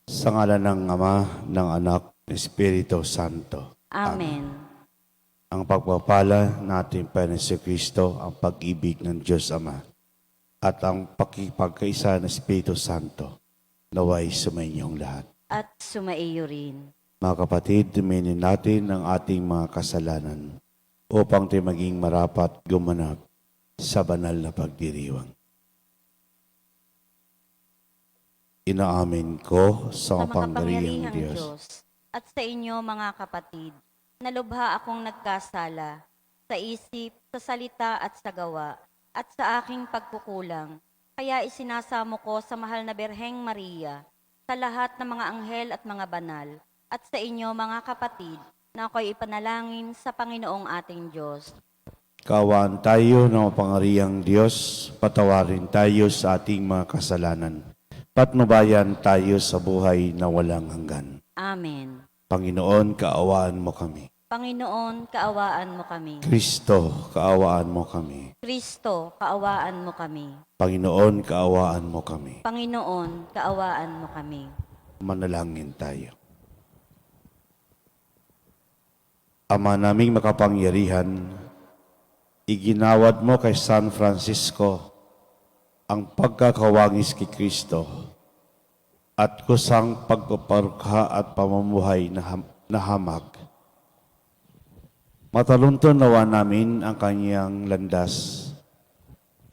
Sa ngalan ng Ama, ng Anak, ng Espiritu Santo. Amen. Ang pagpapala natin pa ni Kristo, ang pag-ibig ng Diyos Ama, at ang pakipagkaisa ng Espiritu Santo, naway sumainyong lahat. At sumaiyo rin. Mga kapatid, tuminin natin ang ating mga kasalanan upang tayo maging marapat gumanap sa banal na pagdiriwang. Inaamin ko sa makapangyarihang Diyos at sa inyo mga kapatid, nalubha akong nagkasala sa isip, sa salita at sa gawa, at sa aking pagkukulang. Kaya isinasamo ko sa mahal na Birheng Maria, sa lahat ng mga anghel at mga banal, at sa inyo mga kapatid, na ako'y ipanalangin sa Panginoong ating Diyos. Kaawaan tayo ng mapangyarihang Diyos, patawarin tayo sa ating mga kasalanan. Patnubayan tayo sa buhay na walang hanggan. Amen. Panginoon, kaawaan mo kami. Panginoon, kaawaan mo kami. Kristo, kaawaan mo kami. Kristo, kaawaan mo kami. Panginoon, kaawaan mo kami. Panginoon, kaawaan mo kami. Manalangin tayo. Ama naming makapangyarihan, iginawad mo kay San Francisco ang pagkakawangis kay Kristo at kusang pagpaparukha at pamumuhay na hamag. Matalunton nawa namin ang kanyang landas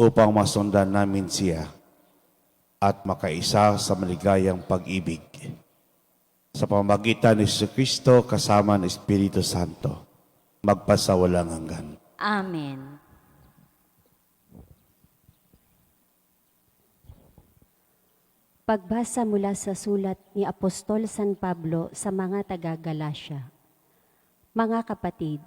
upang masundan namin siya at makaisa sa maligayang pag-ibig. Sa pamamagitan ni Kristo kasama ng Espiritu Santo, magpasawalang hanggan. Amen. Pagbasa mula sa sulat ni Apostol San Pablo sa mga taga-Galasya. Mga kapatid,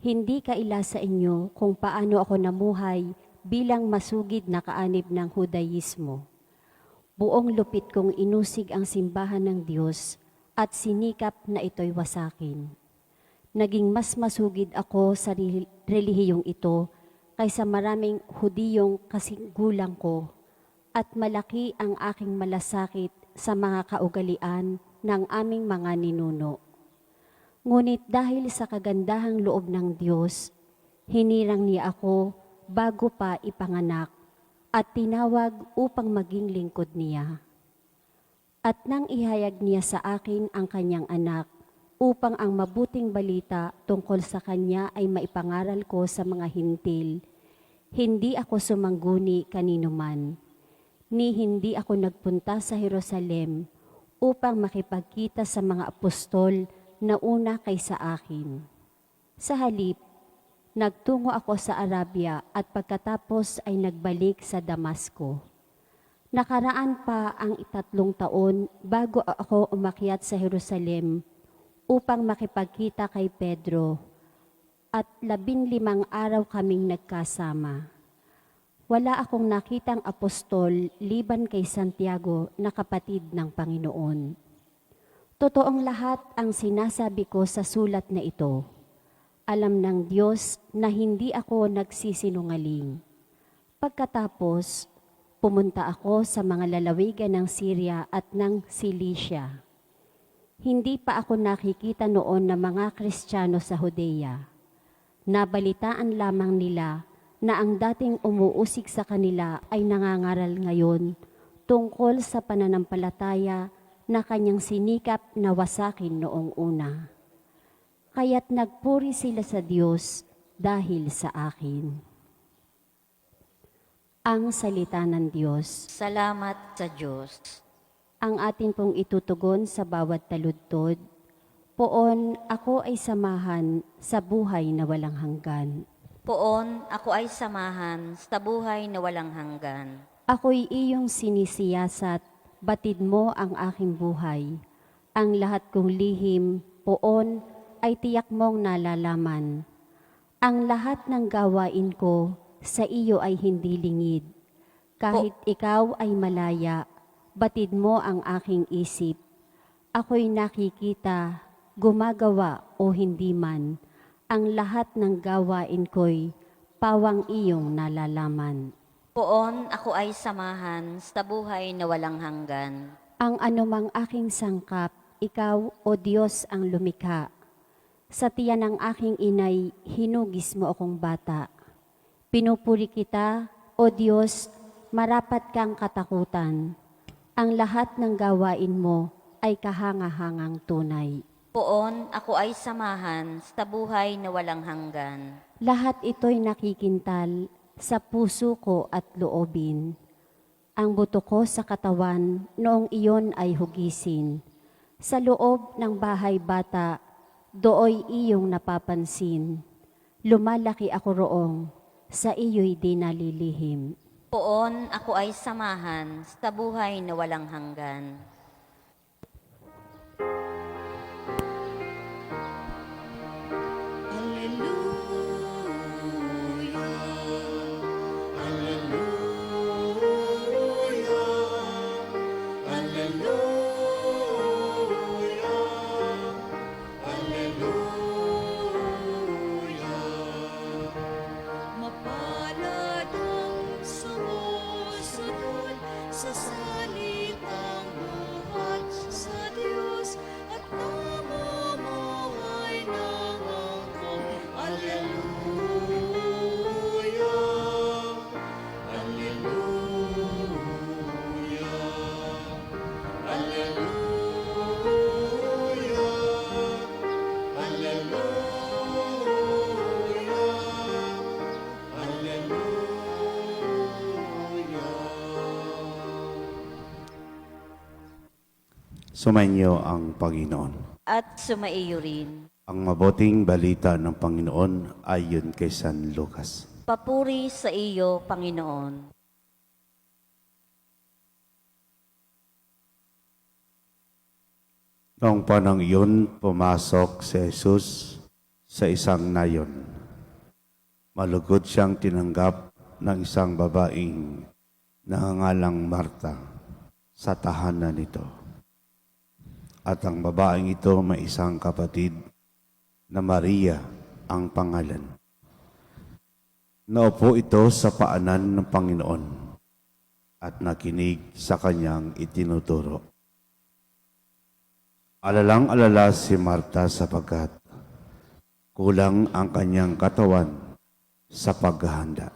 hindi kaila sa inyo kung paano ako namuhay bilang masugid na kaanib ng Hudaismo. Buong lupit kong inusig ang simbahan ng Diyos at sinikap na ito'y wasakin. Naging mas masugid ako sa relihiyong ito kaysa maraming Hudiyong kasigulang ko, at malaki ang aking malasakit sa mga kaugalian ng aming mga ninuno. Ngunit dahil sa kagandahang loob ng Diyos, hinirang niya ako bago pa ipanganak at tinawag upang maging lingkod niya. At nang ihayag niya sa akin ang kanyang anak, upang ang mabuting balita tungkol sa kanya ay maipangaral ko sa mga hintil, hindi ako sumangguni kanino man, ni hindi ako nagpunta sa Jerusalem upang makipagkita sa mga apostol na una kaysa akin. Sa halip, nagtungo ako sa Arabia at pagkatapos ay nagbalik sa Damasco. Nakaraan pa ang 3 taon bago ako umakyat sa Jerusalem upang makipagkita kay Pedro, at 15 araw kaming nagkasama. Wala akong nakitang apostol liban kay Santiago na kapatid ng Panginoon. Totoong lahat ang sinasabi ko sa sulat na ito. Alam ng Diyos na hindi ako nagsisinungaling. Pagkatapos, pumunta ako sa mga lalawigan ng Syria at ng Cilicia. Hindi pa ako nakikita noon ng mga Kristiyano sa Judea. Nabalitaan lamang nila na ang dating umuusig sa kanila ay nangangaral ngayon tungkol sa pananampalataya na kanyang sinikap na wasakin noong una. Kaya't nagpuri sila sa Diyos dahil sa akin. Ang salita ng Diyos. Salamat sa Diyos. Ang atin pong itutugon sa bawat taludtod, poon ako ay samahan sa buhay na walang hanggan. Poon, ako ay samahan sa buhay na walang hanggan. Ako'y iyong sinisiyasat, batid mo ang aking buhay. Ang lahat kong lihim, poon, ay tiyak mong nalalaman. Ang lahat ng gawain ko sa iyo ay hindi lingid. Kahit ikaw ay malaya, batid mo ang aking isip. Ako'y nakikita, gumagawa o hindi man, ang lahat ng gawain ko'y pawang iyong nalalaman. Poon, ako ay samahan sa buhay na walang hanggan. Ang anumang aking sangkap, ikaw, O Diyos, ang lumikha. Sa tiyan ng aking inay, hinugis mo akong bata. Pinupuri kita, O Diyos, marapat kang katakutan. Ang lahat ng gawain mo ay kahangahangang tunay. Poon ako ay samahan sa buhay na walang hanggan. Lahat ito'y nakikintal sa puso ko at loobin. Ang buto ko sa katawan noong iyon ay hugisin. Sa loob ng bahay bata, dooy iyong napapansin. Lumalaki ako roong, sa iyo'y di nalilihim. Poon ako ay samahan sa buhay na walang hanggan. Mapalad ang sumusunod sa salitang buhat sa Diyos at namumuhay ng angkong. Alleluia, Alleluia, Alleluia, Sumainyo ang Panginoon. At sumaiyo rin. Ang mabuting balita ng Panginoon ayon kay San Lucas. Papuri sa iyo, Panginoon. Noong panahon iyon, pumasok si Jesus sa isang nayon. Malugod siyang tinanggap ng isang babaeng nangangalang Marta sa tahanan nito. At ang babaeng ito may isang kapatid na Maria ang pangalan. Naupo ito sa paanan ng Panginoon at nakinig sa kanyang itinuturo. Alalang-alala si Marta sapagkat kulang ang kanyang katawan sa paghahanda.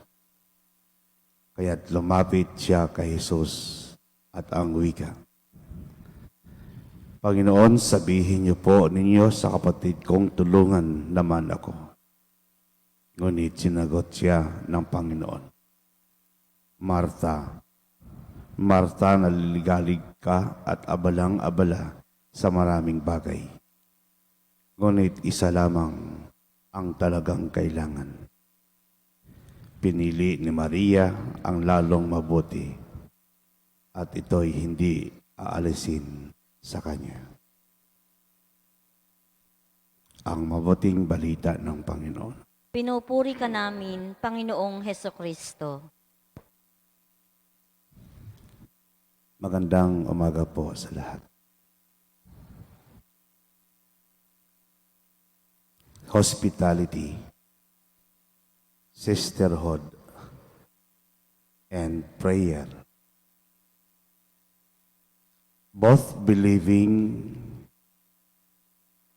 Kaya't lumapit siya kay Jesus at ang wika, Panginoon, sabihin niyo po ninyo sa kapatid kong tulungan naman ako. Ngunit sinagot siya ng Panginoon, Marta, Marta, naliligalig ka at abalang-abala sa maraming bagay. Ngunit isa lamang ang talagang kailangan. Pinili ni Maria ang lalong mabuti at ito'y hindi aalisin sa kanya. Ang mabuting balita ng Panginoon. Pinupuri ka namin, Panginoong Hesukristo. Magandang umaga po sa lahat. Hospitality, sisterhood, and prayer. Both believing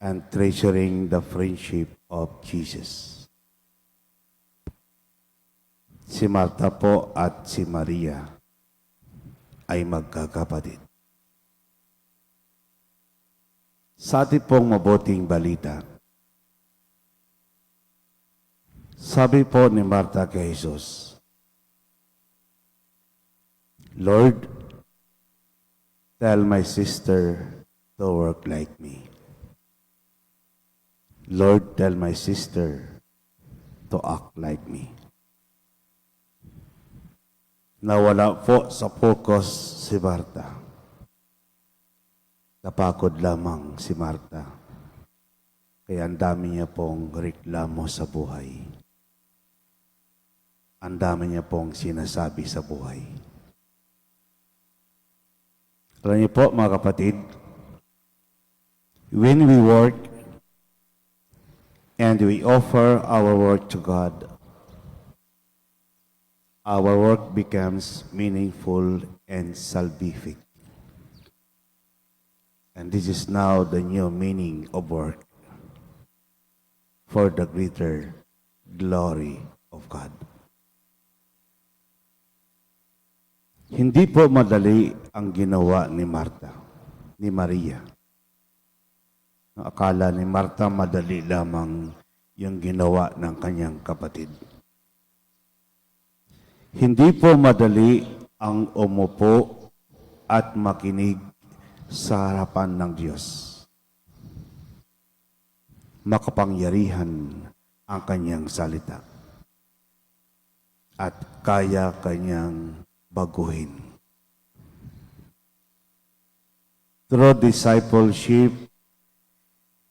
and treasuring the friendship of Jesus. Si Marta po at si Maria ay magkakapatid. Sa ating pong mabuting balita, sabi po ni Marta kay Jesus, Lord, tell my sister to work like me. Lord, tell my sister to act like me. Nawala po sa focus si Marta. Napagod lamang si Marta. Kaya ang dami niya pong reklamo sa buhay. Ang dami niya pong sinasabi sa buhay. Alam niyo po, mga kapatid, when we work and we offer our work to God, our work becomes meaningful and salvific. And this is now the new meaning of work for the greater glory of God. Hindi po madali ang ginawa ni Marta, ni Maria. Akala ni Marta madali lamang yung ginawa ng kanyang kapatid. Hindi po madali ang umupo at makinig sa harapan ng Diyos. Makapangyarihan ang kanyang salita at kaya kanyang baguhin. True discipleship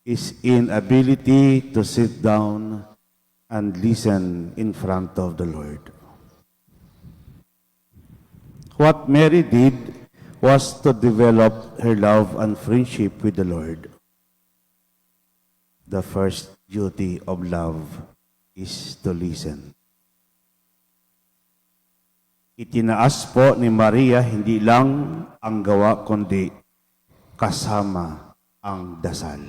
is inability to sit down and listen in front of the Lord. What Mary did was to develop her love and friendship with the Lord. The first duty of love is to listen. Itinaas po ni Maria hindi lang ang gawa kundi kasama ang dasal.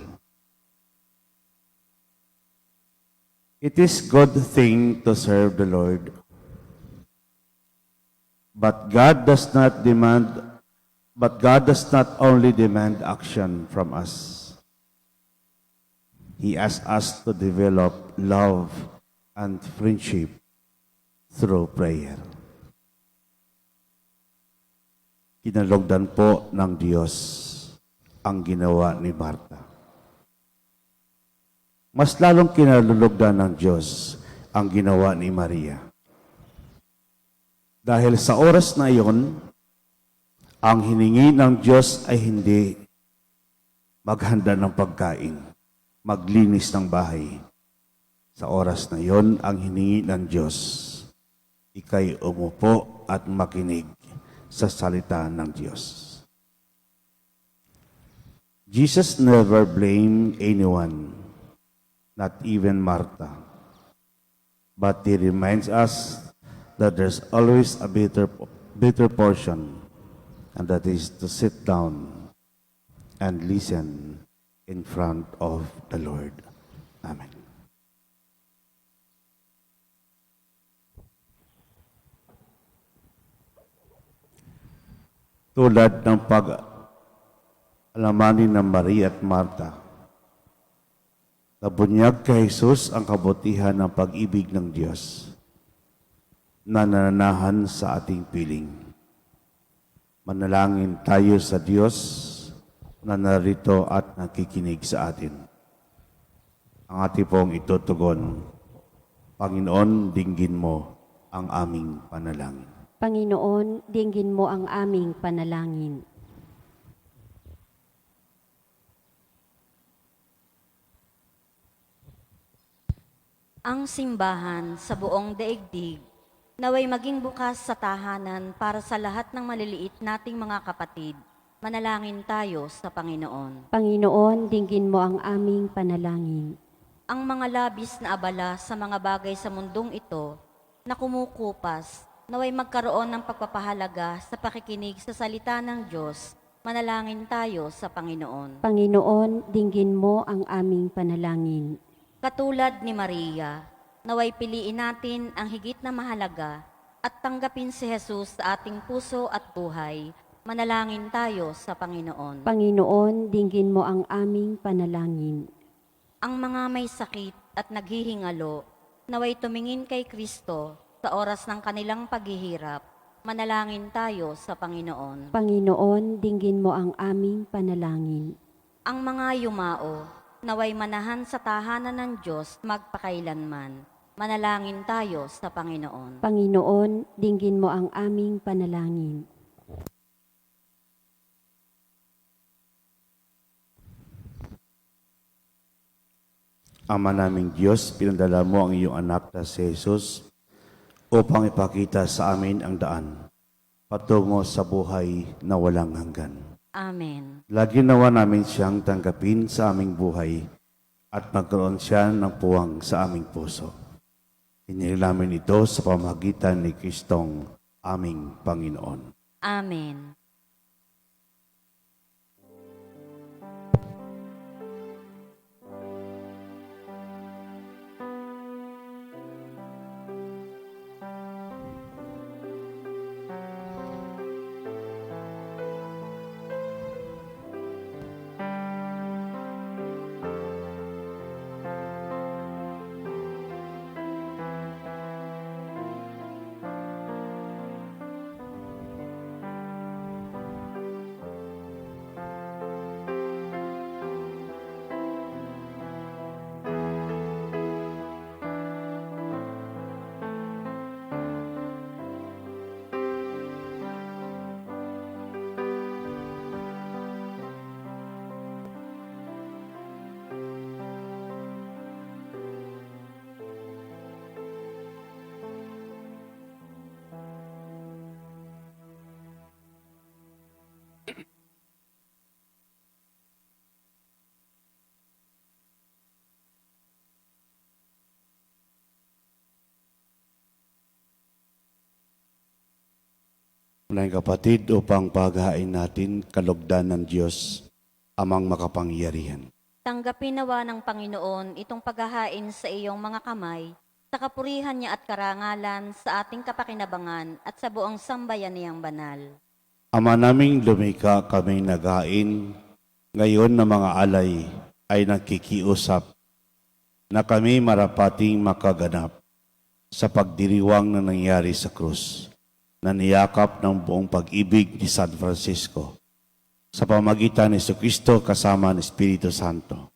It is good thing to serve the Lord. But God does not only demand action from us. He asks us to develop love and friendship through prayer. Kinalugdan po ng Diyos ang ginawa ni Marta. Mas lalong kinalulugdan ng Diyos ang ginawa ni Maria. Dahil sa oras na iyon, ang hiningi ng Diyos ay hindi maghanda ng pagkain, maglinis ng bahay. Sa oras na iyon, ang hiningi ng Diyos, ikay umupo at makinig sa salita ng Diyos. Jesus never blamed anyone, not even Martha. But He reminds us that there's always a bitter portion, and that is to sit down and listen in front of the Lord. Amen. Tulad ng pag-alamanin ng Maria at Marta, nabunyag kay Jesus ang kabutihan ng pag-ibig ng Diyos na nananahan sa ating piling. Manalangin tayo sa Diyos na narito at nakikinig sa atin. Ang ating pong itutugon, Panginoon, dinggin mo ang aming panalangin. Panginoon, dinggin mo ang aming panalangin. Ang simbahan sa buong daigdig naway maging bukas sa tahanan para sa lahat ng maliliit nating mga kapatid. Manalangin tayo sa Panginoon. Panginoon, dinggin mo ang aming panalangin. Ang mga labis na abala sa mga bagay sa mundong ito na kumukupas, naway magkaroon ng pagpapahalaga sa pakikinig sa salita ng Diyos. Manalangin tayo sa Panginoon. Panginoon, dinggin mo ang aming panalangin. Katulad ni Maria, naway piliin natin ang higit na mahalaga at tanggapin si Jesus sa ating puso at buhay. Manalangin tayo sa Panginoon. Panginoon, dinggin mo ang aming panalangin. Ang mga may sakit at naghihingalo, naway tumingin kay Kristo sa oras ng kanilang paghihirap. Manalangin tayo sa Panginoon. Panginoon, dinggin mo ang aming panalangin. Ang mga yumao, naway manahan sa tahanan ng Diyos magpakailanman. Manalangin tayo sa Panginoon. Panginoon, dinggin mo ang aming panalangin. Ama naming Diyos, pinadala mo ang iyong anak na si Jesus upang ipakita sa amin ang daan patungo sa buhay na walang hanggan. Amen. Lagi nawa namin siyang tanggapin sa aming buhay at magkaroon siya ng puwang sa aming puso. Inilamin ito sa pamamagitan ni Kristong aming Panginoon. Amen. Mga kapatid, upang paghain natin kalugdan ng Diyos, amang makapangyarihan. Tanggapin nawa ng Panginoon itong paghahain sa iyong mga kamay, sa kapurihan niya at karangalan sa ating kapakinabangan at sa buong sambayan niyang banal. Ama naming lumika kaming naghain, ngayon na mga alay ay nagkikiusap na kami marapating makaganap sa pagdiriwang na nangyari sa krus, na niyakap ng buong pag-ibig ni San Francisco sa pamagitan ni Jesucristo kasama ng Espiritu Santo,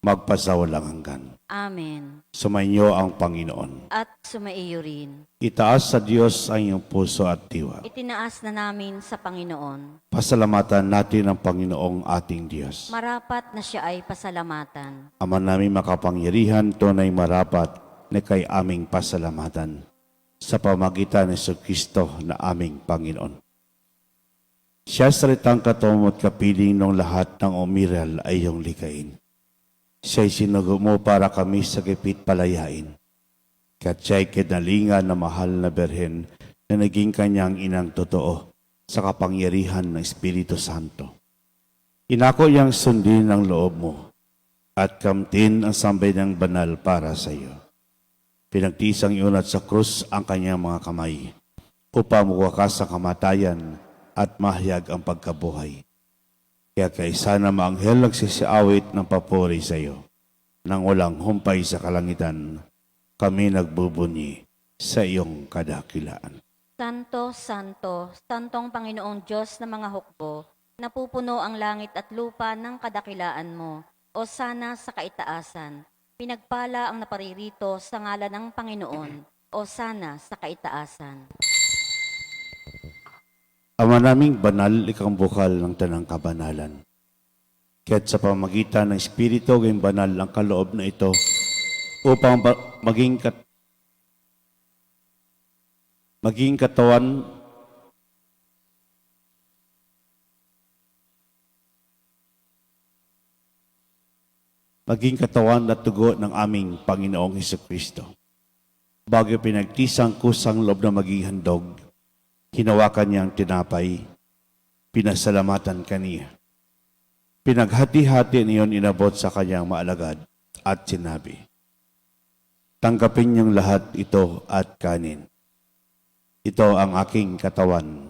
magpasawalang hanggan. Amen. Sumainyo ang Panginoon. At sumaiyo rin. Itaas sa Diyos ang iyong puso at diwa. Itinaas na namin sa Panginoon. Pasalamatan natin ang Panginoong ating Diyos. Marapat na siya ay pasalamatan. Ama namin makapangyarihan, tunay marapat na kay aming pasalamatan sa pamagitan ni Jesucristo na aming Panginoon. Siya saritang katumot kapiling ng lahat ng umiral ay iyong likain. Siya'y sinugo mo para kami sa gipit palayain. Kaya't siya'y kinalingan na mahal na berhen na naging kanyang inang totoo sa kapangyarihan ng Espiritu Santo. Inako niyang sundin ang loob mo at kamtin ang sambay ng banal para sa iyo. Pinagtisang iunat sa krus ang kanyang mga kamay upang mawakas sa kamatayan at mahayag ang pagkabuhay. Kaya kaisa na maanghel nagsisiawit ng papuri sa iyo, nang walang humpay sa kalangitan, kami nagbubunyi sa iyong kadakilaan. Santo, Santo, Santong Panginoong Diyos ng mga hukbo, napupuno ang langit at lupa ng kadakilaan mo, o sana sa kaitaasan. Pinagpala ang naparirito sa ngalan ng Panginoon, o sana sa kaitaasan. Ama naming banal, ikang bukal ng tanang kabanalan. Kaya't sa pamagitan ng Espiritu, gayong banal ang kaloob na ito upang maging katawan at dugo ng aming Panginoong Hesukristo. Bago pinagtisang kusang loob na maging handog, hinawakan niyang tinapay, pinasalamatan kaniya. Pinaghati-hati niyon inabot sa kanyang maalagad at sinabi, tanggapin niyong lahat ito at kanin. Ito ang aking katawan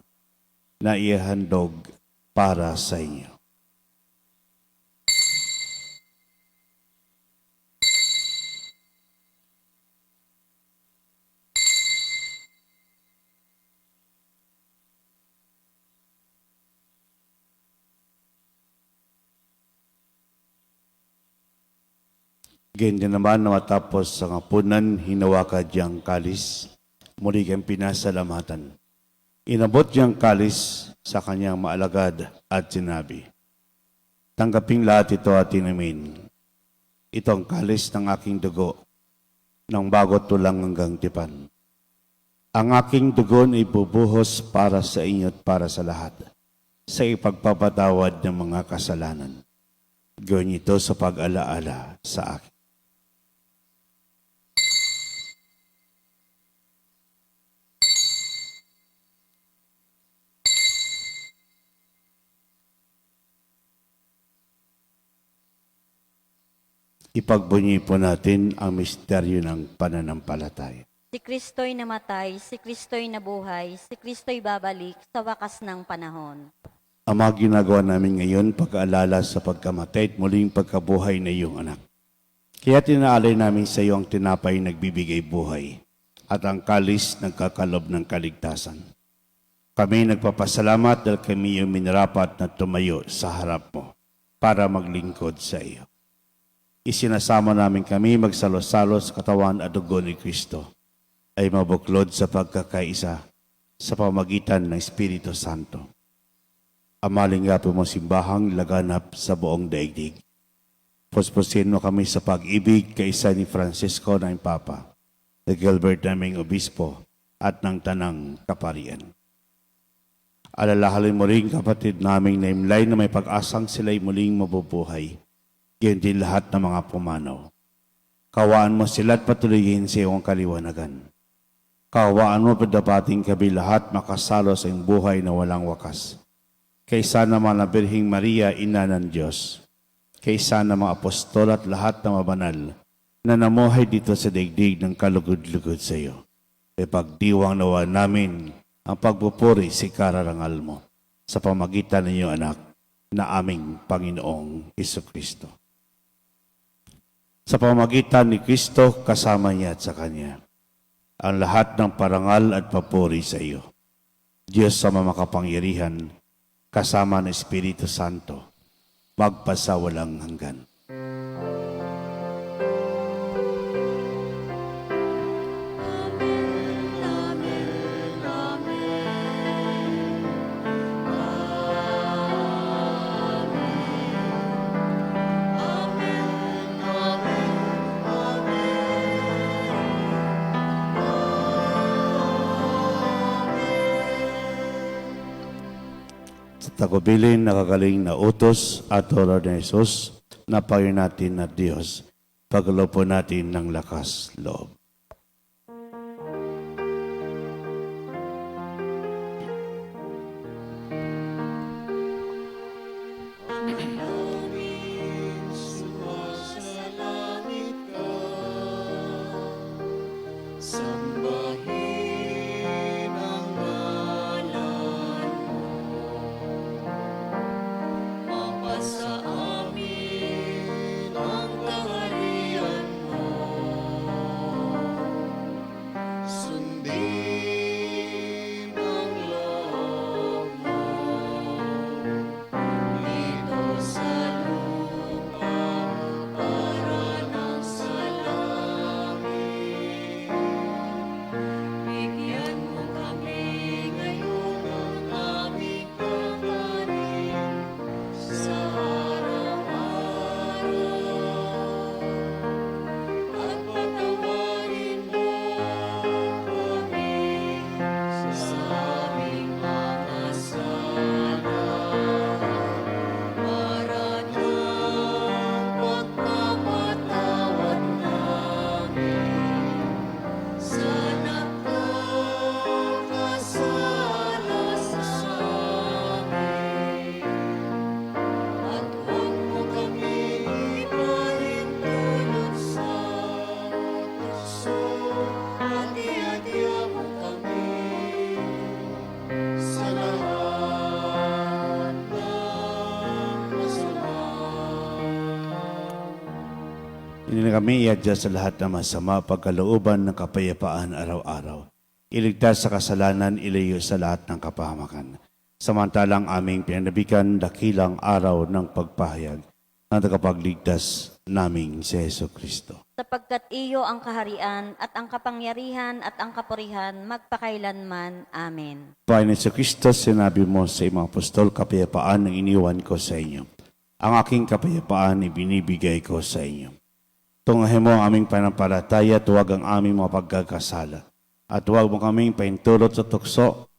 na ihandog para sa inyo. Ganyan naman na matapos sa ngapunan, hinawaka diyang kalis, muli kang pinasalamatan. Inabot diyang kalis sa kanyang maalagad at sinabi, tanggaping lahat ito at inumin. Ito ang kalis ng aking dugo, ng bagot tulang hanggang tipan. Ang aking dugo ay ibubuhos para sa inyo at para sa lahat, sa ipagpapatawad ng mga kasalanan. Gawin ito sa pag-alaala sa akin. Ipagbunyi po natin ang misteryo ng pananampalataya. Si Kristo'y namatay, si Kristo'y nabuhay, si Kristo'y babalik sa wakas ng panahon. Ama, ginagawa namin ngayon pag-aalala sa pagkamatay at muling pagkabuhay na iyong anak. Kaya tinaalay namin sa iyo ang tinapay nagbibigay buhay at ang kalis nagkakalob ng kaligtasan. Kami nagpapasalamat dahil kami yung minarapat na tumayo sa harap mo para maglingkod sa iyo. Isinasama namin kami magsalo-salo sa katawan at dugo ni Kristo ay mabuklod sa pagkakaisa sa pamagitan ng Espiritu Santo. Amaling nga po mo simbahang laganap sa buong daigdig. Puspusin mo kami sa pag-ibig kaisa ni Francisco na Papa, ni Gilbert naming Obispo at ng Tanang Kaparian. Alalahalin mo rin kapatid naming naimlay na may pag-asang sila'y muling mabubuhay. Gayon din lahat ng mga pumanaw. Kawaan mo sila at patuloyin sa iyong kaliwanagan. Kawaan mo padapating kami lahat makasalo sa iyong buhay na walang wakas. Kaysa naman na Birhing Maria, Ina ng Diyos. Kaysa na mga apostol at lahat ng mabanal na namuhay dito sa daigdig ng kalugod-lugod sa iyo. Ipagdiwang nawa namin ang pagpupuri si kararangal mo sa pamagitan ng iyong anak na aming Panginoong Kristo. Sa pamagitan ni Kristo, kasama niya at sa Kanya, ang lahat ng parangal at papuri sa iyo. Diyos sa makapangyarihan, kasama ng Espiritu Santo, magpasawalang hanggan. Tagubilin nakagaling na utos at orar ni Jesus na payo natin na Diyos, paglupo natin ng lakas loob. Sumasalangit ka, sambahin ang ngalan mo. Mapasa amin ang kaharian mo. Sundin ang loob mo dito sa lupa para nang sa langit. Bigyan mo kami ngayon ng aming kakanin sa araw-araw. At patawarin mo kami sa aming mga sala para ng pagpapatawad namin sa nagkakasala sa amin. At huwag mo kami ipahintulot sa tukso, at iadya mo kami sa lahat ng masama. Hindi na kami iadya sa lahat ng masama, pagkalooban ng kapayapaan araw-araw. Iligtas sa kasalanan, ilayo sa lahat ng kapahamakan. Samantalang aming pinanabikan, dakilang araw ng pagpahayag na tagapagligtas naming si Jesu Kristo. Sapagkat iyo ang kaharian at ang kapangyarihan at ang kapurihan magpakailanman. Amen. Panginoon Jesu Kristo, sinabi mo sa iyong apostol, kapayapaan ang iniwan ko sa inyo. Ang aking kapayapaan ibinibigay ko sa inyo. Tungahin mo ang aming panampalataya, tuwag ang aming mga pagkakasala. At huwag mo kaming paintulot sa tukso.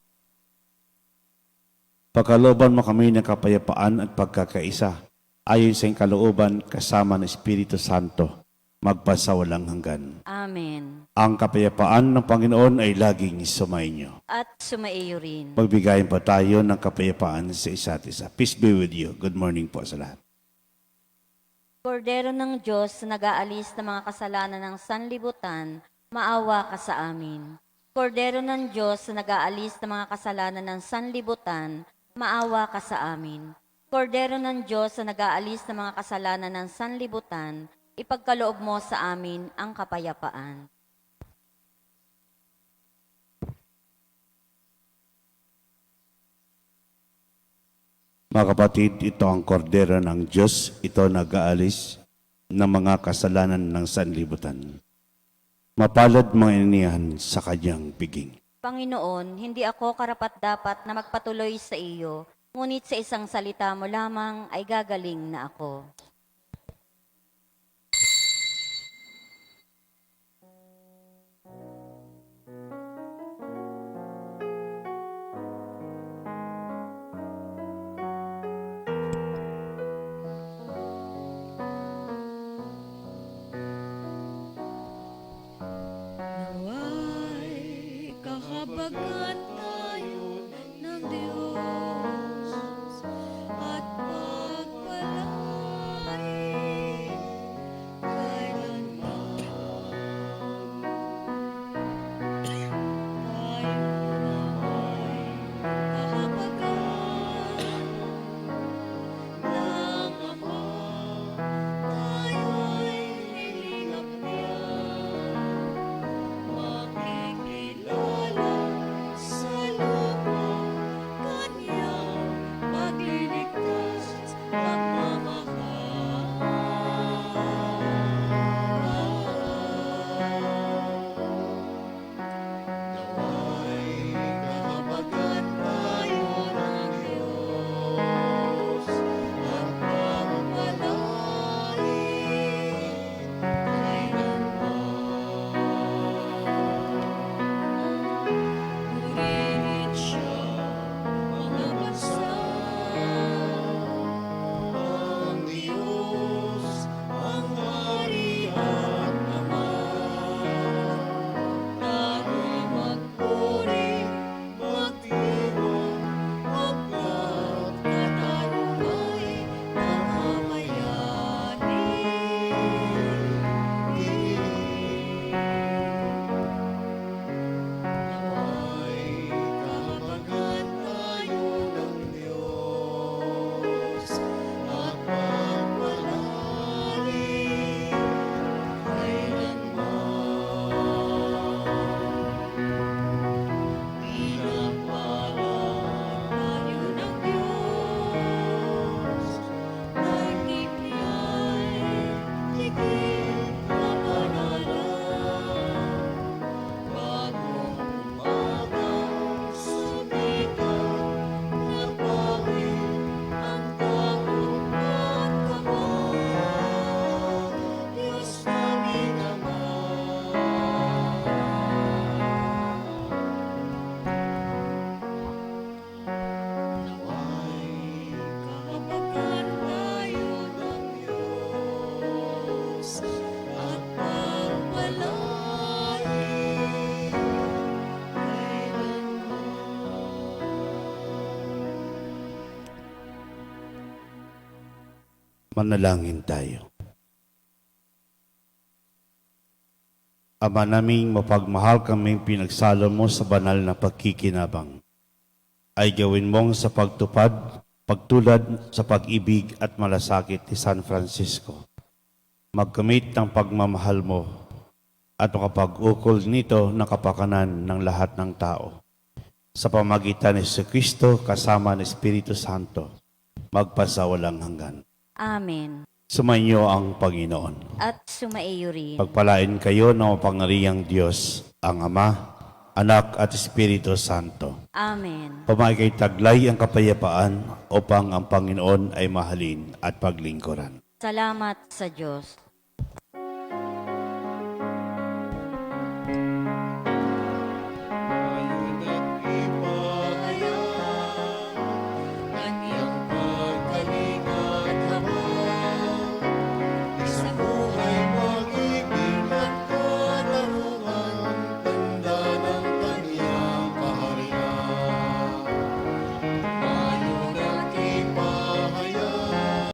Pagkalooban mo kami ng kapayapaan at pagkakaisa, ayon sa iyong kalooban kasama ng Espiritu Santo, magpasawalang hanggan. Amen. Ang kapayapaan ng Panginoon ay laging sumainyo. At sumaiyo rin. Magbigayin pa tayo ng kapayapaan sa isa't isa. Peace be with you. Good morning po sa lahat. Kordero ng Diyos na nag-aalis ng mga kasalanan ng sanlibutan, maawa ka sa amin. Kordero ng Diyos na nag-aalis ng mga kasalanan ng sanlibutan, maawa ka sa amin. Kordero ng Diyos na nag-aalis ng mga kasalanan ng sanlibutan, ipagkaloob mo sa amin ang kapayapaan. Mga kapatid, ito ang kordero ng Diyos. Ito nag-aalis ng mga kasalanan ng sanlibutan. Mapalad mga inihan sa kanyang piging. Panginoon, hindi ako karapat-dapat na magpatuloy sa iyo, ngunit sa isang salita mo lamang ay gagaling na ako. Nawa'y Manalangin tayo. Ama naming mapagmahal kaming pinagsalo mo sa banal na pagkikinabang, ay gawin mong sa pagtupad, pagtulad sa pag-ibig at malasakit ni San Francisco. Magkamit ng pagmamahal mo at makapag-ukol nito ng kapakanan ng lahat ng tao. Sa pamagitan ni Jesucristo kasama ng Espiritu Santo, magpasawalang hanggan. Amen. Sumainyo ang Panginoon. At sumaiyo rin. Pagpalain kayo ng mapangyarihang Diyos, ang Ama, Anak at Espiritu Santo. Amen. Pamay kay taglay ang kapayapaan upang ang Panginoon ay mahalin at paglingkuran. Salamat sa Diyos.